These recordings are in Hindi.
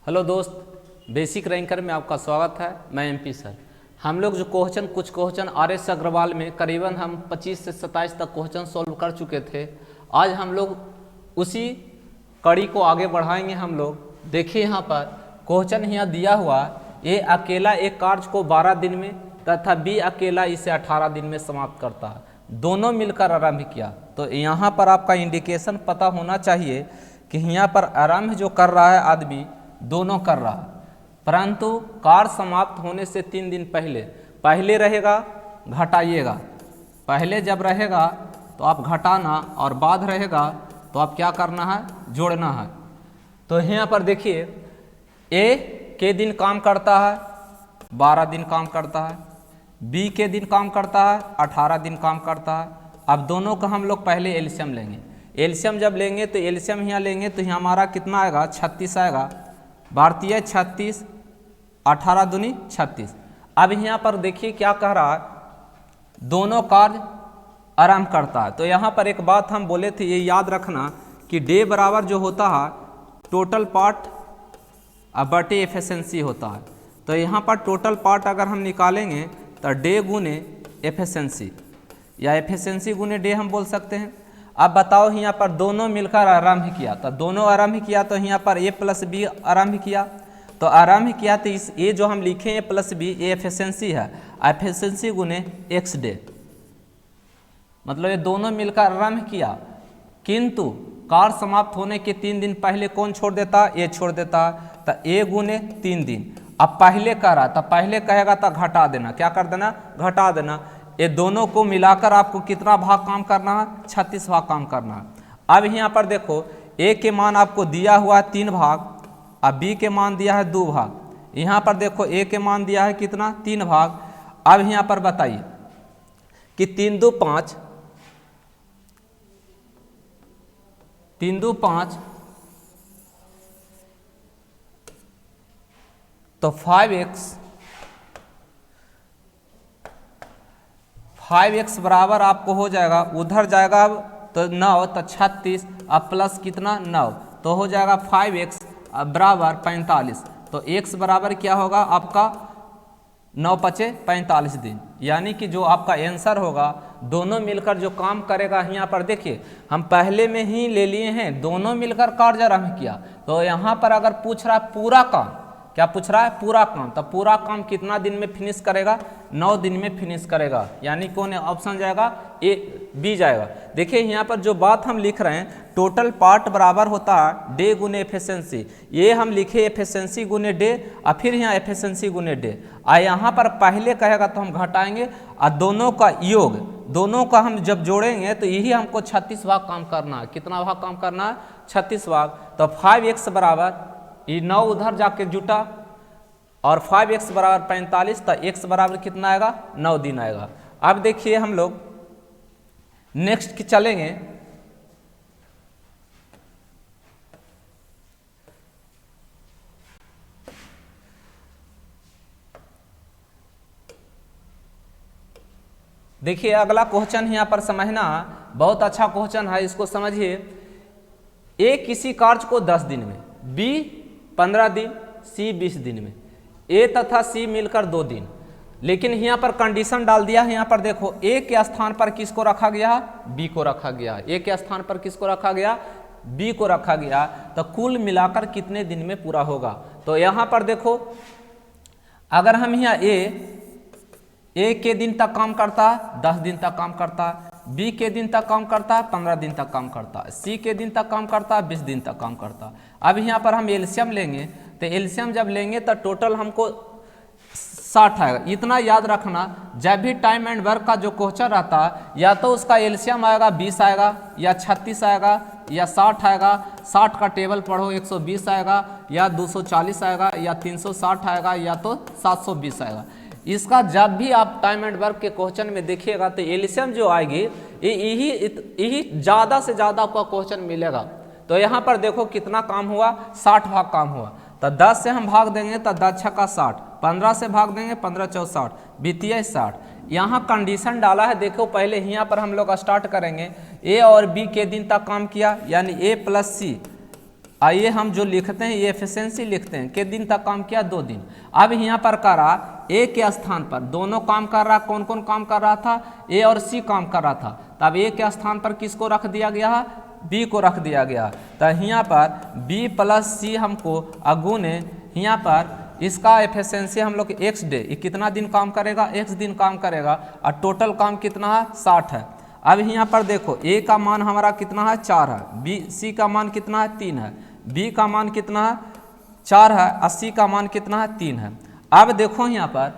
हेलो दोस्त, बेसिक रैंकर में आपका स्वागत है। मैं एमपी सर। हम लोग जो कुछ क्वेश्चन आर.एस. अग्रवाल में करीबन हम 25 से 27 तक क्वेश्चन सॉल्व कर चुके थे। आज हम लोग उसी कड़ी को आगे बढ़ाएंगे। हम लोग देखिए यहाँ पर क्वेश्चन यहाँ दिया हुआ, ए अकेला एक कार्य को 12 दिन में तथा बी अकेला इसे 18 दिन में समाप्त करता है, दोनों मिलकर आरंभ किया। तो यहाँ पर आपका इंडिकेशन पता होना चाहिए कि यहाँ पर आरंभ जो कर रहा है आदमी दोनों कर रहा है, परंतु कार्य समाप्त होने से 3 दिन पहले रहेगा घटाइएगा। पहले जब रहेगा तो आप घटाना और बाद रहेगा तो आप क्या करना है, जोड़ना है। तो यहाँ पर देखिए ए के दिन काम करता है 12 दिन काम करता है, बी के दिन काम करता है 18 दिन काम करता है। अब दोनों का हम लोग पहले एलसीएम लेंगे। एलसीएम जब लेंगे तो एलसीएम यहाँ लेंगे तो यहाँ हमारा कितना आएगा, 36 आएगा। भारतीय 36, 18 दूनी 36। अब यहाँ पर देखिए क्या कह रहा है, दोनों कार्य आरंभ करता है। तो यहाँ पर एक बात हम बोले थे, ये याद रखना कि डे बराबर जो होता है टोटल पार्ट बटे एफिशिएंसी होता है। तो यहाँ पर टोटल पार्ट अगर हम निकालेंगे तो डे गुने एफिशिएंसी या एफिशिएंसी गुने डे हम बोल सकते हैं। अब बताओ यहाँ पर दोनों मिलकर आरंभ किया, तो दोनों आरंभ किया तो यहाँ पर ए प्लस बी आरंभ किया। तो आरंभ किया तो इस ए जो हम लिखे ए प्लस बी, ए एफिशिएंसी है, एफिशिएंसी गुने एक्स डे, मतलब ये दोनों मिलकर आरंभ किया। किंतु कार्य समाप्त होने के 3 दिन पहले कौन छोड़ देता, ए छोड़ देता। तो ए गुने 3 दिन। अब पहले कह रहा तो पहले कहेगा तो घटा देना, क्या कर देना, घटा देना। ये दोनों को मिलाकर आपको कितना भाग काम करना है, 36 भाग काम करना है। अब यहाँ पर देखो ए के मान आपको दिया हुआ है 3 भाग, अब बी के मान दिया है 2 भाग। यहाँ पर देखो ए के मान दिया है कितना, 3 भाग। अब यहाँ पर बताइए कि 3 2 5, 3 2 5 तो 5x बराबर आपको हो जाएगा, उधर जाएगा अब तो 9 तो 36, अब प्लस कितना 9 तो हो जाएगा 5x बराबर 45। तो x बराबर क्या होगा आपका 9 पचे 45 दिन। यानी कि जो आपका आंसर होगा दोनों मिलकर जो काम करेगा, यहाँ पर देखिए हम पहले में ही ले लिए हैं, दोनों मिलकर कार्य आरंभ किया। तो यहाँ पर अगर पूछ रहा है पूरा काम, क्या पूछ रहा है, पूरा काम, तो पूरा काम कितना दिन में फिनिश करेगा, 9 दिन में फिनिश करेगा। यानी कौन ऑप्शन जाएगा, ए बी जाएगा। देखिए यहाँ पर जो बात हम लिख रहे हैं, टोटल पार्ट बराबर होता है डे गुने एफिशिएंसी। ये हम लिखे एफिशिएंसी गुने डे और फिर यहाँ एफिशिएंसी गुने डे। और यहाँ पर पहले कहेगा तो हम घटाएंगे और दोनों का योग, दोनों का हम जब जोड़ेंगे तो यही हमको 36 भाग काम करना है। कितना भाग काम करना है, 36 भाग। तो 5x बराबर ये 9 उधर जाके जुटा और 5x बराबर 45, तो x बराबर कितना आएगा, 9 दिन आएगा। अब देखिए हम लोग नेक्स्ट की चलेंगे। देखिए अगला क्वेश्चन यहाँ पर समझना बहुत अच्छा क्वेश्चन है, इसको समझिए। ए किसी कार्य को 10 दिन में, बी 15 दिन, सी 20 दिन में, ए तथा सी मिलकर 2 दिन। लेकिन यहाँ पर कंडीशन डाल दिया है। यहाँ पर देखो ए के स्थान पर किसको रखा गया है, बी को रखा गया। ए के स्थान पर किसको रखा गया, बी को रखा गया। तो कुल मिलाकर कितने दिन में पूरा होगा। तो यहाँ पर देखो अगर हम यहाँ ए के दिन तक काम करता है 10 दिन तक काम करता है, बी के दिन तक काम करता है 15 दिन तक काम करता है, सी के दिन तक काम करता है 20 दिन तक काम करता है। अब यहाँ पर हम एलसीएम लेंगे, तो एलसीएम जब लेंगे तो टोटल हमको 60 आएगा। इतना याद रखना, जब भी टाइम एंड वर्क का जो क्वेश्चन रहता है या तो उसका एलसीएम आएगा 20 आएगा या 36 आएगा या 60 आएगा। 60 का टेबल पढ़ो 120 आएगा या 240 आएगा या 360 आएगा या तो 720 आएगा। इसका जब भी आप टाइम एंड वर्क के क्वेश्चन में देखिएगा तो एलसीएम जो आएगी यही ज़्यादा से ज़्यादा आपका क्वेश्चन मिलेगा। तो यहाँ पर देखो कितना काम हुआ, 60 भाग काम हुआ। तो 10 से हम भाग देंगे तो 10 छक्का 60, 15 से भाग देंगे 15 चौ 60, बीतिया 60। यहाँ कंडीशन डाला है, देखो पहले यहाँ पर हम लोग स्टार्ट करेंगे। ए और बी के दिन तक काम किया, यानी ए प्लस सी आइए हम जो लिखते हैं ये एफिशिएंसी लिखते हैं, कितने दिन तक काम किया, 2 दिन। अब यहाँ पर करा ए के स्थान पर दोनों काम कर रहा, कौन कौन काम कर रहा था, ए और सी काम कर रहा था। तब ए के स्थान पर किसको रख दिया गया है, बी को रख दिया गया। तो यहाँ पर बी प्लस सी हमको अगुने यहाँ पर इसका एफिशिएंसी हम लोग एक्स डे, ये कितना दिन काम करेगा, एक्स दिन काम करेगा, और टोटल काम कितना है, 60 है। अब यहाँ पर देखो ए का मान हमारा कितना है, 4 है, बी सी का मान कितना है, 3 है, बी का मान कितना है, 4 है, और सी का मान कितना है, 3 है। अब देखो यहाँ पर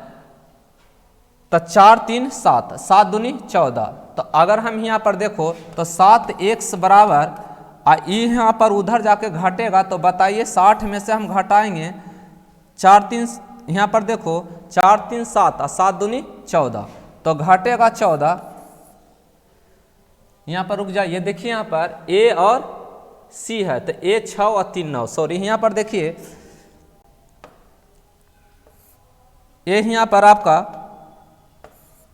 तो 4 3 7, 7 दूनी 14। तो अगर हम यहाँ पर देखो तो 7x बराबर यहाँ पर उधर जाके घटेगा, तो बताइए 60 में से हम घटाएंगे 4 3, यहाँ पर देखो 4 3 7 और 7 दूनी 14, तो घटेगा 14। यहाँ पर रुक जाइए, देखिए यहाँ पर ए और सी है, तो ए 6 और 3 9, सॉरी यहाँ पर देखिए ए यहाँ पर आपका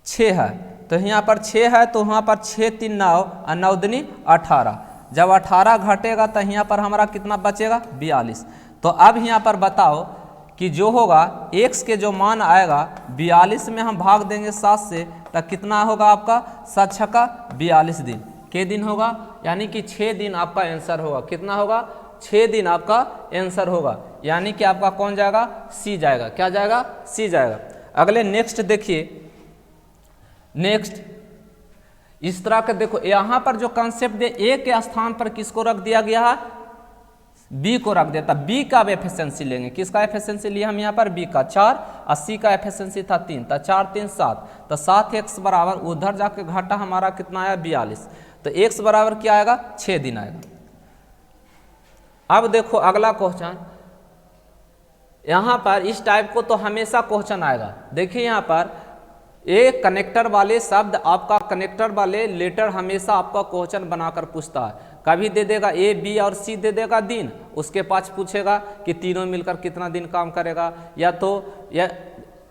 6 है, तो यहाँ पर 6 है, तो यहाँ पर 6 3 9 और 9 दूनी 18। जब 18 घटेगा तो यहाँ पर हमारा कितना बचेगा, 42। तो अब यहाँ पर बताओ कि जो होगा x के जो मान आएगा 42 में हम भाग देंगे 7 से, तो कितना होगा आपका 7 छक्का 42 दिन, के दिन होगा, यानी कि 6 दिन आपका आंसर होगा। कितना होगा, 6 दिन आपका आंसर होगा, यानी कि आपका कौन जाएगा, सी जाएगा। क्या जाएगा, सी जाएगा। अगले नेक्स्ट देखिए, नेक्स्ट इस तरह के देखो यहाँ पर जो कंसेप्ट दे, ए के स्थान पर किसको रख दिया गया है, बी को रख देता। बी का एफिशिएंसी लेंगे, किसका एफिशिएंसी लिया हम यहाँ पर, बी का 4, और सी का एफिशिएंसी था 3, तो 4 3 7, तो 7x बराबर उधर जाके घाटा हमारा कितना आया, 42, तो x बराबर क्या आएगा, 6 दिन आएगा। अब देखो अगला क्वेश्चन, यहाँ पर इस टाइप को तो हमेशा क्वेश्चन आएगा। देखिए यहाँ पर ए कनेक्टर वाले शब्द, आपका कनेक्टर वाले लेटर हमेशा आपका क्वेश्चन बनाकर पूछता है। कभी दे देगा ए बी और सी दे देगा दिन, उसके पास पूछेगा कि तीनों मिलकर कितना दिन काम करेगा, या तो या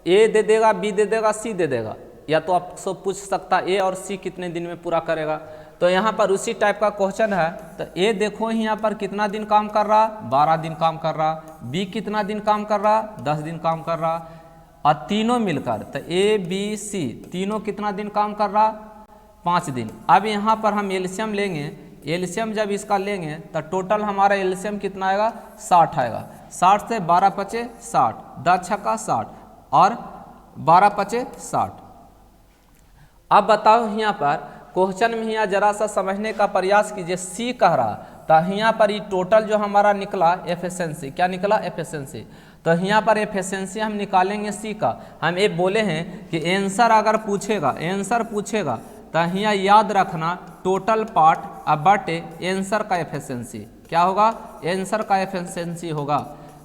ए दे देगा, बी दे देगा, सी दे देगा, या तो आप सब पूछ सकता ए और सी कितने दिन में पूरा करेगा। तो यहाँ पर उसी टाइप का क्वेश्चन है। तो ए देखो यहाँ पर कितना दिन काम कर रहा, 12 दिन काम कर रहा, बी कितना दिन काम कर रहा, 10 दिन काम कर रहा, और तीनों मिलकर तो ए बी सी तीनों कितना दिन काम कर रहा, 5 दिन। अब यहाँ पर हम एलसीएम लेंगे, एलसीएम जब इसका लेंगे तो टोटल हमारा एलसीएम कितना आएगा, 60 आएगा। 60 से 12 पचे 60, 10 छक्का 60 और 12 पचे 60। अब बताओ यहाँ पर क्वेश्चन में यहाँ जरा सा समझने का प्रयास कीजिए। सी कह रहा, तो यहाँ पर ये टोटल जो हमारा निकला एफिशिएंसी, क्या निकला, एफिशिएंसी। तो यहाँ पर एफिशिएंसी हम निकालेंगे सी का। हम ये बोले हैं कि आंसर अगर पूछेगा, आंसर पूछेगा तो यहाँ याद रखना टोटल पार्ट अब बटे आंसर का एफिशिएंसी, क्या होगा, आंसर का एफिशिएंसी होगा।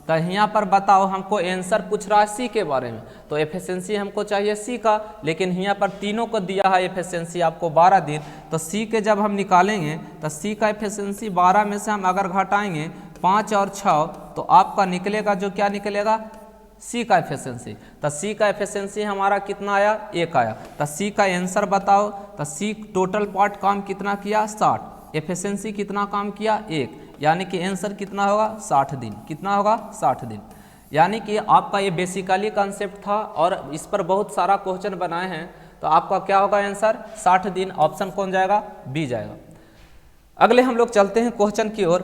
तो यहाँ पर बताओ हमको आंसर पूछ रहा है सी के बारे में, तो एफिशिएंसी हमको चाहिए सी का, लेकिन यहाँ पर तीनों को दिया है एफिशिएंसी आपको 12 दिन। तो सी के जब हम निकालेंगे तो सी का एफिशिएंसी 12 में से हम अगर घटाएंगे 5 और 6, तो आपका निकलेगा जो क्या निकलेगा, सी का एफिशिएंसी। तो सी का एफिशिएंसी हमारा कितना आया, 1 आया। तो सी का आंसर बताओ। तो सी टोटल पार्ट काम कितना किया, 60, एफिशिएंसी कितना काम किया, 1, यानी कि आंसर कितना होगा, 60 दिन। कितना होगा, 60 दिन। यानी कि आपका ये बेसिकली कंसेप्ट था और इस पर बहुत सारा क्वेश्चन बनाए हैं। तो आपका क्या होगा आंसर, 60 दिन। ऑप्शन कौन जाएगा, बी जाएगा। अगले हम लोग चलते हैं क्वेश्चन की ओर।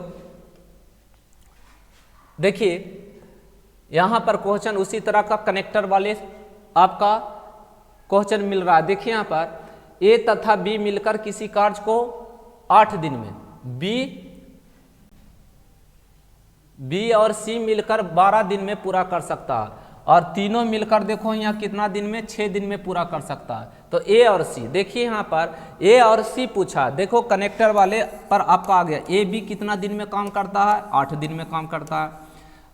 देखिए यहाँ पर क्वेश्चन उसी तरह का कनेक्टर वाले आपका क्वेश्चन मिल रहा है। देखिए यहाँ पर ए तथा बी मिलकर किसी कार्य को 8 दिन में, बी और सी मिलकर 12 दिन में पूरा कर सकता है, और तीनों मिलकर देखो यहाँ कितना दिन में, 6 दिन में पूरा कर सकता है। तो ए और सी, देखिए यहाँ पर ए और सी पूछा, देखो कनेक्टर वाले पर आपका आ गया। ए बी कितना दिन में काम करता है, 8 दिन में काम करता है।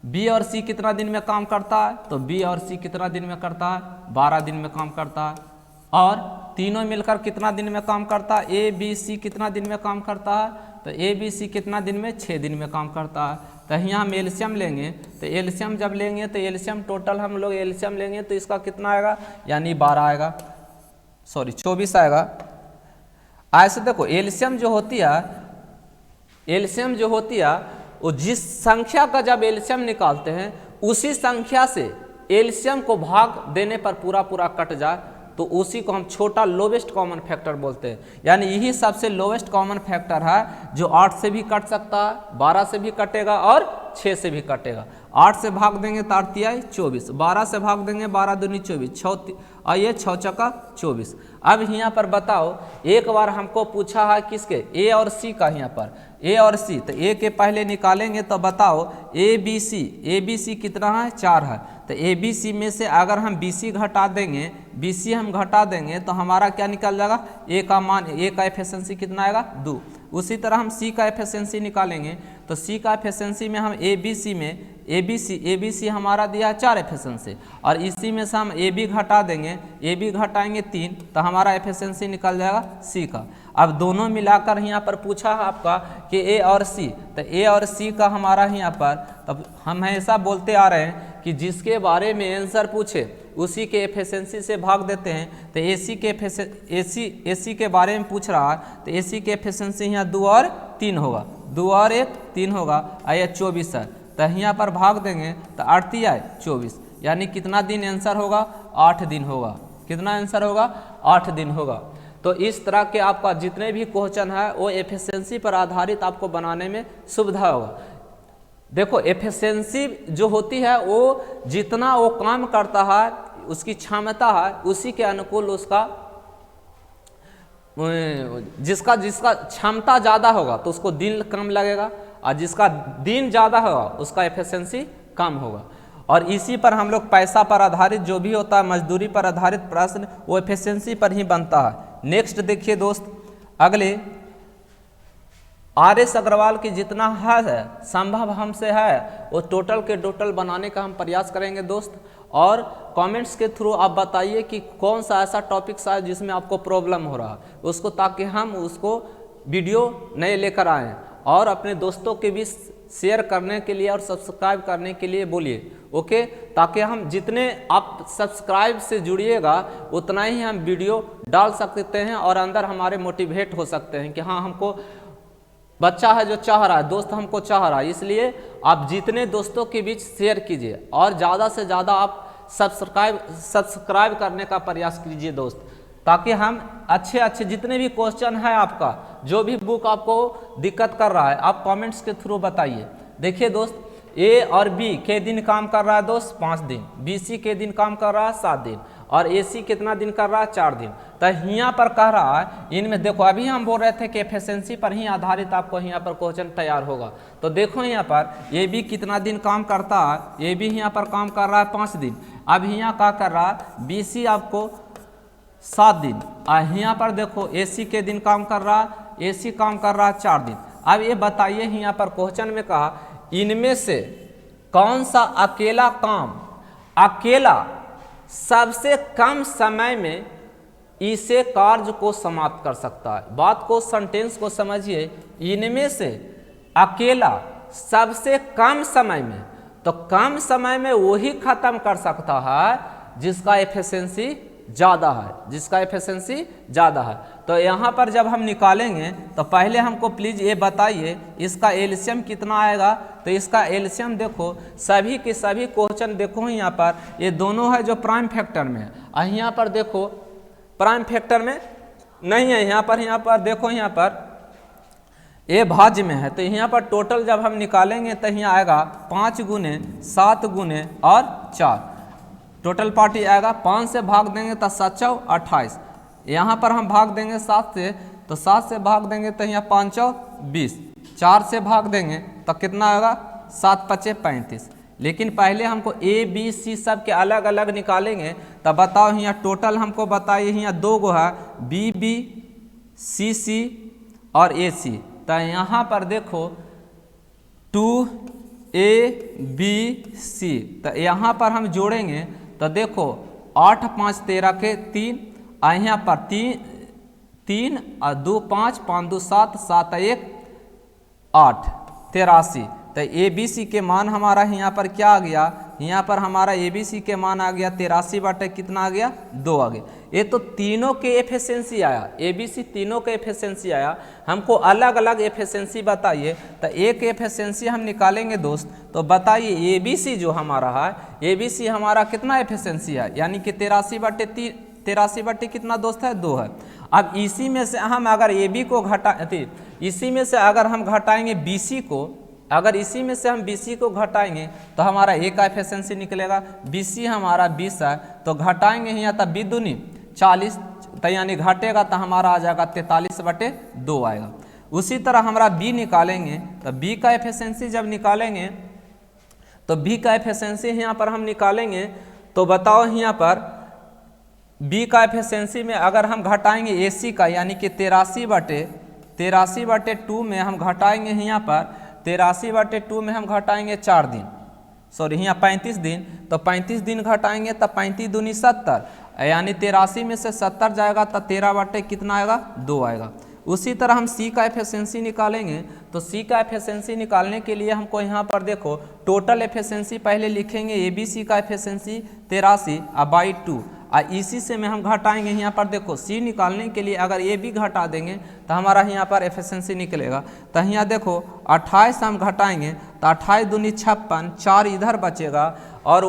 बी और सी कितना दिन में काम करता है, तो बी और सी कितना दिन में करता है, 12 दिन में काम करता है। और तीनों मिलकर कितना दिन में काम करता है, ए बी सी कितना दिन में काम करता है, तो ए बी सी कितना दिन में, 6 दिन में काम करता है। तो यहाँ हम एलसीएम लेंगे, तो एलसीएम जब लेंगे तो एलसीएम टोटल हम लोग एलसीएम लेंगे तो इसका कितना आएगा, यानी 12 आएगा, सॉरी 24 आएगा। ऐसे देखो एलसीएम जो होती है, एलसीएम जो होती है वो जिस संख्या का जब एलसीएम निकालते हैं उसी संख्या से एलसीएम को भाग देने पर पूरा पूरा कट जाए तो उसी को हम छोटा लोवेस्ट कॉमन फैक्टर बोलते हैं। यानी यही सबसे लोवेस्ट कॉमन फैक्टर है जो 8 से भी कट सकता है, 12 से भी कटेगा और 6 से भी कटेगा। 8 से भाग देंगे तो 8 तिहाई 24, 12 से भाग देंगे 12 दूनी 24, 6 आइए 6 चौका 24। अब यहाँ पर बताओ, एक बार हमको पूछा है किसके, ए और सी का, यहाँ पर ए और सी, तो ए के पहले निकालेंगे तो बताओ ए बी सी कितना है, 4 है। तो ए बी सी में से अगर हम बी सी घटा देंगे, बी सी हम घटा देंगे तो हमारा क्या निकल जाएगा, ए का मान, ए का एफिशिएंसी कितना आएगा 2। उसी तरह हम सी का एफिशिएंसी निकालेंगे तो सी का एफिशिएंसी में हम ए बी सी हमारा दिया है 4 एफिशिएंसी, और इसी में से हम ए बी घटा देंगे, ए बी घटाएंगे 3 तो हमारा एफिशिएंसी निकल जाएगा सी का। अब दोनों मिलाकर यहाँ पर पूछा है आपका कि ए और सी, तो ए और सी का हमारा यहाँ पर, तब हम हमेशा बोलते आ रहे हैं कि जिसके बारे में आंसर पूछे उसी के एफिशिएंसी से भाग देते हैं। तो एसी के बारे में पूछ रहा है तो एसी के एफिशिएंसी यहाँ 2 और 3 होगा, 2 और 1 3 होगा, आया 24 है। तो यहाँ पर भाग देंगे तो 8 तिहाई 24, यानी कितना दिन आंसर होगा, 8 दिन होगा। कितना आंसर होगा, 8 दिन होगा। तो इस तरह के आपका जितने भी क्वेश्चन है वो एफिशिएंसी पर आधारित आपको बनाने में सुविधा होगा। देखो एफिशिएंसी जो होती है वो जितना वो काम करता है, उसकी क्षमता है, उसी के अनुकूल उसका जिसका क्षमता ज़्यादा होगा तो उसको दिन कम लगेगा, और जिसका दिन ज़्यादा होगा उसका एफिशिएंसी कम होगा। और इसी पर हम लोग पैसा पर आधारित जो भी होता है, मजदूरी पर आधारित प्रश्न, वो एफिशिएंसी पर ही बनता है। नेक्स्ट देखिए दोस्त, अगले आर एस अग्रवाल की जितना है संभव हमसे है वो टोटल के टोटल बनाने का हम प्रयास करेंगे दोस्त। और कमेंट्स के थ्रू आप बताइए कि कौन सा ऐसा टॉपिक्स है जिसमें आपको प्रॉब्लम हो रहा है उसको, ताकि हम उसको वीडियो नए लेकर आएँ और अपने दोस्तों के बीच शेयर करने के लिए और सब्सक्राइब करने के लिए बोलिए, ओके। ताकि हम जितने आप सब्सक्राइब से जुड़िएगा उतना ही हम वीडियो डाल सकते हैं और अंदर हमारे मोटिवेट हो सकते हैं कि हाँ हमको बच्चा है जो चाह रहा है, दोस्त हमको चाह रहा है। इसलिए आप जितने दोस्तों के बीच शेयर कीजिए और ज़्यादा से ज़्यादा आप सब्सक्राइब करने का प्रयास कीजिए दोस्त, ताकि हम अच्छे जितने भी क्वेश्चन है आपका, जो भी बुक आपको दिक्कत कर रहा है आप कमेंट्स के थ्रू बताइए। देखिए दोस्त, ए और बी के दिन काम कर रहा है दोस्त 5 दिन, बी सी के दिन काम कर रहा है 7 दिन, और ए सी कितना दिन कर रहा है 4 दिन। तो यहाँ पर कह रहा है इनमें देखो, अभी हम बोल रहे थे कि एफिशिएंसी पर ही आधारित आपको यहाँ पर क्वेश्चन तैयार होगा। तो देखो यहाँ पर ए बी कितना दिन काम करता है, ए बी यहाँ पर काम कर रहा है 5 दिन। अब यहाँ क्या कर रहा है, बी सी आपको 7 दिन, और यहाँ पर देखो ए सी के दिन काम कर रहा है, ए सी काम कर रहा है 4 दिन। अब ये बताइए यहाँ पर क्वेश्चन में कहा इनमें से कौन सा अकेला काम सबसे कम समय में इसे कार्य को समाप्त कर सकता है। बात को, सेंटेंस को समझिए, इनमें से अकेला सबसे कम समय में, तो कम समय में वही खत्म कर सकता है जिसका एफिशिएंसी ज़्यादा है, तो यहाँ पर जब हम निकालेंगे तो पहले हमको प्लीज़ ये बताइए इसका एलसीएम कितना आएगा। तो इसका एलसीएम देखो, सभी के सभी क्वेश्चन देखो यहाँ पर ये दोनों है जो प्राइम फैक्टर में है, और यहाँ पर देखो प्राइम फैक्टर में नहीं है, यहाँ पर देखो, यहाँ पर ये भाज्य में है। तो यहाँ पर टोटल जब हम निकालेंगे तो यहाँ आएगा 5 गुने 7 गुने और 4, टोटल पार्टी आएगा। 5 से भाग देंगे तो 7 चौ 28, यहाँ पर हम भाग देंगे 7 से, तो 7 से भाग देंगे तो यहाँ 5 चौ 20, 4 से भाग देंगे तो कितना आएगा 7 पचे 35। लेकिन पहले हमको ए बी सी सब के अलग अलग निकालेंगे, तब बताओ यहाँ टोटल हमको बताइए, यहाँ 2 गो है बी बी सी सी और ए सी। तो यहाँ पर देखो 2 ए बी सी, तो यहाँ पर हम जोड़ेंगे तो देखो 8 5 13 के 3, यहाँ पर 3 और 2 5 5 2 7 7 1 8 83। तो ए बी सी के मान हमारा यहाँ पर क्या आ गया, यहाँ पर हमारा ABC के मान आ गया 83 बटे कितना आ गया 2 आ गया। ये तो तीनों के एफिशिएंसी आया, ABC तीनों के एफिशिएंसी आया। हमको अलग अलग एफिशिएंसी बताइए, तो एक एफिशिएंसी हम निकालेंगे दोस्त। तो बताइए ABC जो हमारा है, ABC हमारा कितना एफिशिएंसी है, यानी कि 83 बटे कितना दोस्त है 2 है। अब इसी में से हम अगर AB को इसी में से अगर हम घटाएंगे BC को, अगर इसी में से हम BC को घटाएंगे तो हमारा A का एफिशिएंसी निकलेगा। BC हमारा 20 है, तो घटाएंगे यहाँ तब 20 दूनी 40, तो यानी घटेगा तो हमारा आ जाएगा 43 बटे 2 आएगा। उसी तरह हमारा B निकालेंगे, तो B का एफिशिएंसी जब निकालेंगे तो B का एफिशिएंसी यहाँ पर हम निकालेंगे, तो बताओ यहाँ पर B का एफिशिएंसी में अगर हम घटाएंगे AC का, यानी कि 83 बटे 2 में हम घटाएंगे यहाँ पर 83 बटे 2 में हम घटाएंगे 4 दिन, सॉरी यहाँ 35 दिन, तो 35 दिन घटाएंगे तब 35 दूनी 70, यानी 83 में से 70 जाएगा तो 13 बटे कितना आएगा 2 आएगा। उसी तरह हम C का एफिशिएंसी निकालेंगे, तो C का एफिशिएंसी निकालने के लिए हमको यहाँ पर देखो टोटल एफिशिएंसी पहले लिखेंगे, ABC का एफिशिएंसी 83 बाई 2, इसी से में हम घटाएंगे। यहाँ पर देखो C निकालने के लिए अगर AB घटा देंगे तो हमारा यहाँ पर एफिशिएंसी निकलेगा। तो यहाँ देखो 28 हम घटाएंगे तो 28 दूनी 56, 4 इधर बचेगा और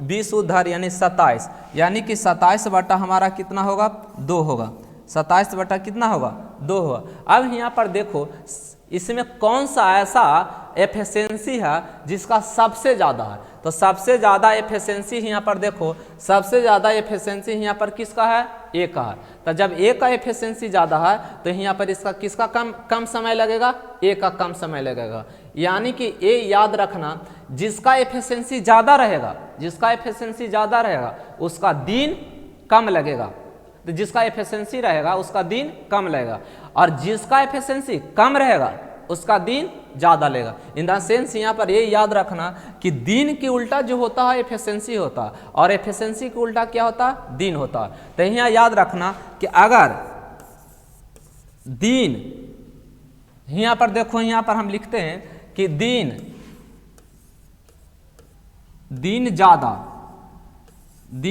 20 उधर, यानी 27, यानी कि 27 बटा हमारा कितना होगा 2 होगा। 27 बटा कितना होगा 2 होगा। अब यहाँ पर देखो इसमें कौन सा ऐसा एफिशिएंसी है जिसका सबसे ज़्यादा है, तो सबसे ज़्यादा एफिशिएंसी यहाँ पर देखो, सबसे ज़्यादा एफिशिएंसी यहाँ पर किसका है A का है। तो जब A का एफिशिएंसी ज़्यादा है तो यहाँ पर इसका किसका कम समय लगेगा, A का कम समय लगेगा। यानी कि A याद रखना, जिसका एफिशिएंसी ज़्यादा रहेगा, जिसका एफिशिएंसी ज़्यादा रहेगा उसका दिन कम लगेगा, तो जिसका एफिशिएंसी रहेगा उसका दिन कम लगेगा, और जिसका एफिशिएंसी कम रहेगा उसका दिन ज़्यादा लेगा। इन द सेंस यहाँ पर ये याद रखना कि दिन के उल्टा जो होता है एफिशिएंसी होता है, और एफिशिएंसी के उल्टा क्या होता है, दिन होता है। तो यहाँ याद रखना कि अगर दिन, यहाँ पर देखो यहाँ पर हम लिखते हैं कि दिन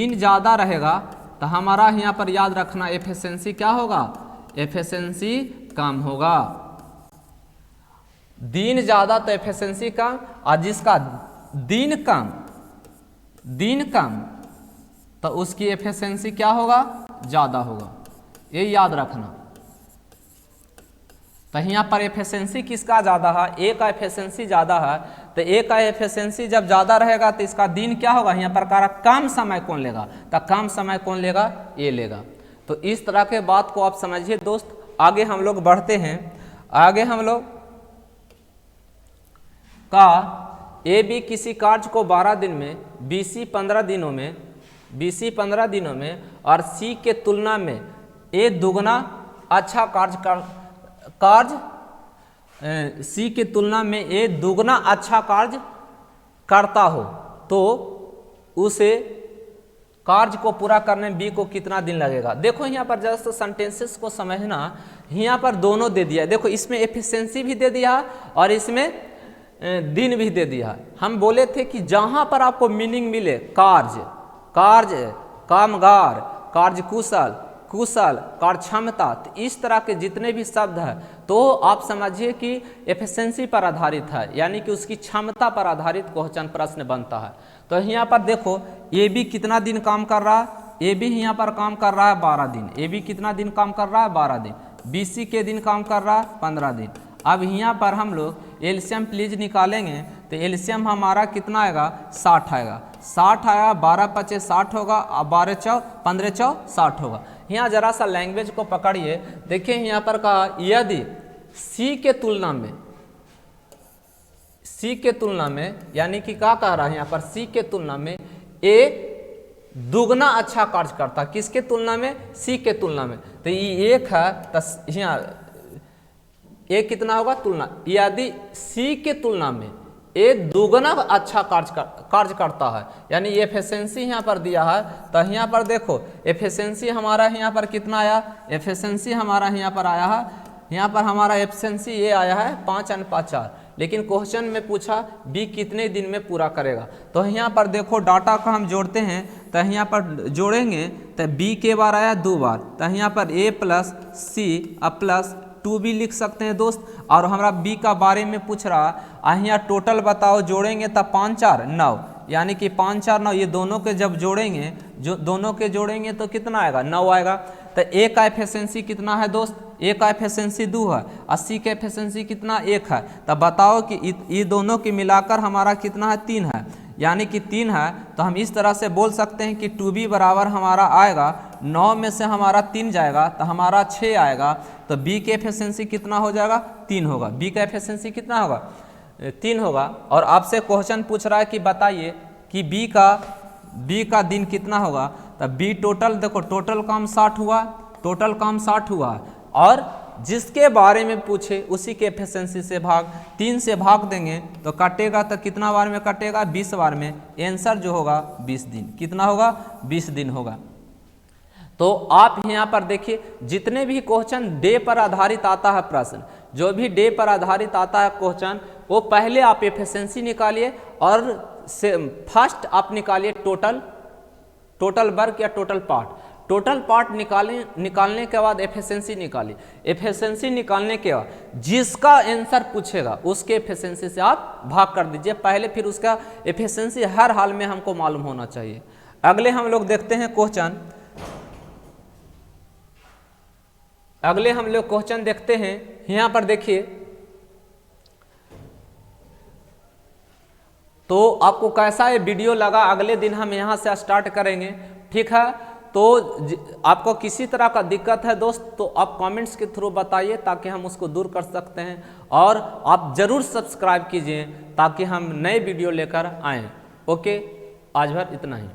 ज़्यादा रहेगा तो हमारा यहाँ पर याद रखना एफिशिएंसी क्या होगा, एफिशिएंसी कम होगा। दिन ज़्यादा तो एफिशिएंसी कम, और जिसका दिन कम तो उसकी एफिशिएंसी क्या होगा, ज़्यादा होगा। ये याद रखना। तो यहाँ पर एफिशिएंसी किसका ज़्यादा है, A का एफिशिएंसी ज़्यादा है, तो A का एफिशिएंसी जब ज़्यादा रहेगा तो इसका दिन क्या होगा, यहाँ पर कह रहा कम समय कौन लेगा, तो कम समय कौन लेगा, A लेगा। तो इस तरह के बात को आप समझिए दोस्त। आगे हम लोग बढ़ते हैं। आगे हम लोग का AB किसी कार्य को 12 दिन में, BC 15 दिनों में और C के तुलना में A दुगना अच्छा C के तुलना में A दुगना अच्छा कार्य करता हो तो उसे कार्य को पूरा करने में B को कितना दिन लगेगा। देखो यहाँ पर जस्ट सेंटेंसेस को समझना, यहाँ पर दोनों दे दिया है। देखो इसमें एफिशिएंसी भी दे दिया और इसमें दिन भी दे दिया। हम बोले थे कि जहाँ पर आपको मीनिंग मिले, कार्य, कामगार, कार्य कुशल, कार्य क्षमता, तो इस तरह के जितने भी शब्द हैं तो आप समझिए कि एफिशिएंसी पर आधारित है, यानी कि उसकी क्षमता पर आधारित क्वेश्चन प्रश्न बनता है। तो यहाँ पर देखो AB कितना दिन काम कर रहा है, AB यहाँ पर काम कर रहा है 12 दिन। AB कितना दिन काम कर रहा है, 12 दिन। BC के दिन काम कर रहा है 15 दिन। अब यहाँ पर हम लोग एलसीएम प्लीज निकालेंगे, तो एलसीएम हमारा कितना आएगा, 60 आएगा। 60 आया, 12 पचे 60 होगा, और 12 चौ 15 चौ 60 होगा। यहाँ जरा सा लैंग्वेज को पकड़िए, देखिए यहाँ पर कहा यदि C के तुलना में यानी कि क्या कह रहा है यहाँ पर, C के तुलना में A दुगना अच्छा कार्य करता। किसके तुलना में, C के तुलना में। तो ये एक है, तो यहाँ A कितना होगा, तुलना। यदि C के तुलना में A दुगना अच्छा कार्य करता है, यानी एफिशिएंसी यहाँ पर दिया है। तो यहाँ पर देखो एफिशिएंसी हमारा यहाँ पर कितना आया, एफिशिएंसी हमारा यहाँ पर आया है, यहाँ पर हमारा एफिशिएंसी ये आया है 5/4। लेकिन क्वेश्चन में पूछा बी कितने दिन में पूरा करेगा। तो यहाँ पर देखो डाटा को हम जोड़ते हैं, तो यहाँ पर जोड़ेंगे तो बी के बार आया 2 बार, तो यहाँ पर a प्लस सी अब प्लस 2b लिख सकते हैं दोस्त। और हमारा बी का बारे में पूछ रहा, यहाँ टोटल बताओ, जोड़ेंगे तब 5 4 9, यानी कि 5 4 9, ये दोनों के जब जोड़ेंगे, जो दोनों के जोड़ेंगे तो कितना आएगा 9 आएगा। तो ए का एफिशिएंसी कितना है दोस्त, ए का एफिशिएंसी 2 है, 80 का एफिशिएंसी कितना 1 है। तब बताओ कि ये दोनों के मिलाकर हमारा कितना है 3 है, यानी कि 3 है। तो हम इस तरह से बोल सकते हैं कि 2b बराबर हमारा आएगा 9 में से हमारा 3 जाएगा तो हमारा 6 आएगा। तो b के एफिशिएंसी कितना हो जाएगा 3 होगा, b का एफिशिएंसी कितना होगा 3 होगा। और आपसे क्वेश्चन पूछ रहा है कि बताइए कि बी का दिन कितना होगा। तब बी टोटल देखो, टोटल काम 60 हुआ, टोटल काम 60 हुआ, और जिसके बारे में पूछे उसी के एफिशिएंसी से 3 से भाग देंगे तो कटेगा, तो कितना बार में कटेगा 20 बार में। आंसर जो होगा 20 दिन, कितना होगा 20 दिन होगा। तो आप यहाँ पर देखिए जितने भी क्वेश्चन डे पर आधारित आता है प्रश्न, जो भी डे पर आधारित आता है क्वेश्चन, वो पहले आप एफिशिएंसी निकालिए और फर्स्ट आप निकालिए टोटल वर्क या टोटल पार्ट। टोटल पार्ट निकालने के बाद एफिशिएंसी निकालिए। एफिशिएंसी निकालने के बाद जिसका आंसर पूछेगा उसके एफिशिएंसी से आप भाग कर दीजिए पहले, फिर उसका एफिशिएंसी हर हाल में हमको मालूम होना चाहिए। अगले हम लोग देखते हैं क्वेश्चन, अगले हम लोग क्वेश्चन देखते हैं। यहाँ पर देखिए, तो आपको कैसा ये वीडियो लगा अगले दिन हम यहाँ से स्टार्ट करेंगे, ठीक है। तो आपको किसी तरह का दिक्कत है दोस्त तो आप कमेंट्स के थ्रू बताइए ताकि हम उसको दूर कर सकते हैं, और आप ज़रूर सब्सक्राइब कीजिए ताकि हम नए वीडियो लेकर आएँ। ओके, आज भर इतना ही।